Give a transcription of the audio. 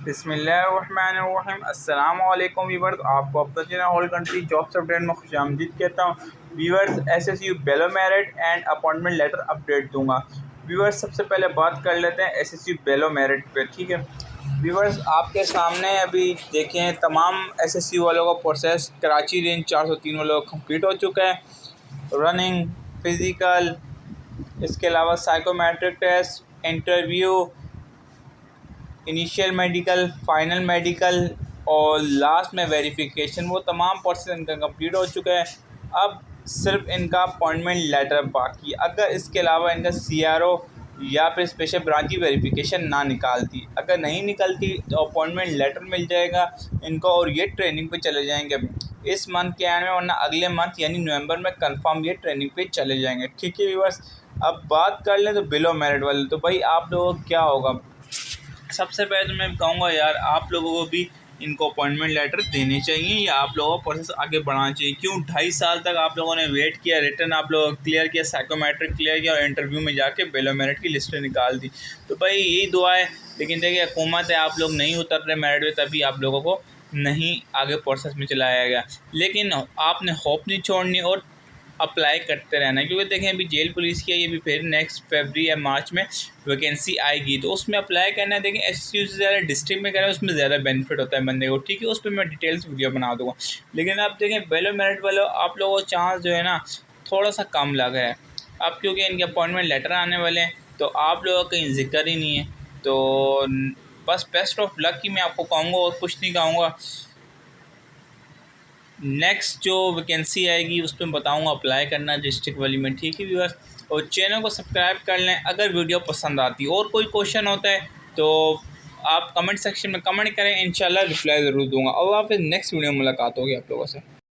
बिस्मिल्लाहिर्रहमानिर्रहीम। अस्सलाम वालेकुम वीवर्स, आपको अपना channel whole country jobs update में खुशामदीद कहता हूँ। Viewers, SSU below merit and appointment letter update दूंगा। वीवर्स, सबसे पहले बात कर लेते हैं एसएसयू बेलो मेरिट पे, ठीक है। वीवर्स, आपके सामने अभी देखें तमाम एसएसयू वालों का प्रोसेस कराची रेंज 403 वालों का कंप्लीट हो चुका है। रनिंग, फिज़िकल, इसके अलावा psychometric test, interview, initial medical, final medical और लास्ट में वेरिफिकेशन, वो तमाम प्रोसेस इनका कंप्लीट हो चुका है। अब सिर्फ इनका अपॉइंटमेंट लेटर बाकी। अगर इसके अलावा इनका सीआरओ या फिर स्पेशल ब्रांच की वेरिफिकेशन ना निकालती, अगर नहीं निकलती तो अपॉइंटमेंट लेटर मिल जाएगा इनको और ये ट्रेनिंग पे चले जाएंगे इस मंथ के एंड में, वरना अगले मंथ यानी नवंबर में कंफर्म ये ट्रेनिंग पे चले जाएंगे, ठीक है व्यूअर्स। अब बात कर लें तो बिलो मेरिट वाले, तो भाई आप लोगों को क्या होगा। सबसे पहले तो मैं कहूँगा यार, आप लोगों को भी इनको अपॉइंटमेंट लेटर देने चाहिए या आप लोगों को प्रोसेस आगे बढ़ाना चाहिए। क्यों 2.5 साल तक आप लोगों ने वेट किया, रिटर्न आप लोगों क्लियर किया, साइकोमेट्रिक क्लियर किया और इंटरव्यू में जाके बेलो मेरिट की लिस्टें निकाल दी। तो भाई यही दुआ है, लेकिन देखिए हुकूमत है, आप लोग नहीं उतर रहे मेरिट में, तभी आप लोगों को नहीं आगे प्रोसेस में चलाया गया। लेकिन आपने होप नहीं छोड़नी और अप्लाई करते रहना, क्योंकि देखें अभी जेल पुलिस की है, ये भी फिर नेक्स्ट फरवरी या मार्च में वैकेंसी आएगी, तो उसमें अप्लाई करना है। देखें एसएसयू से ज़्यादा डिस्ट्रिक्ट में करें, उसमें ज़्यादा बेनिफिट होता है बंदे को, ठीक है। उस पर मैं डिटेल्स वीडियो बना दूँगा। लेकिन आप देखें बेलो मेरिट वालों, आप लोगों को चांस जो है ना थोड़ा सा कम लग रहा है अब, क्योंकि इनके अपॉइंटमेंट लेटर आने वाले हैं, तो आप लोगों का कहीं जिक्र ही नहीं है। तो बस बेस्ट ऑफ लक ही मैं आपको कहूँगा और कुछ नहीं कहूँगा। नेक्स्ट जो वैकेंसी आएगी उस पर बताऊँगा अप्लाई करना डिस्ट्रिक्ट वाली में, ठीक है व्यूअर्स। और चैनल को सब्सक्राइब कर लें अगर वीडियो पसंद आती है। और कोई क्वेश्चन होता है तो आप कमेंट सेक्शन में कमेंट करें, इंशाल्लाह रिप्लाई ज़रूर दूंगा। और फिर नेक्स्ट वीडियो में मुलाकात होगी आप लोगों से।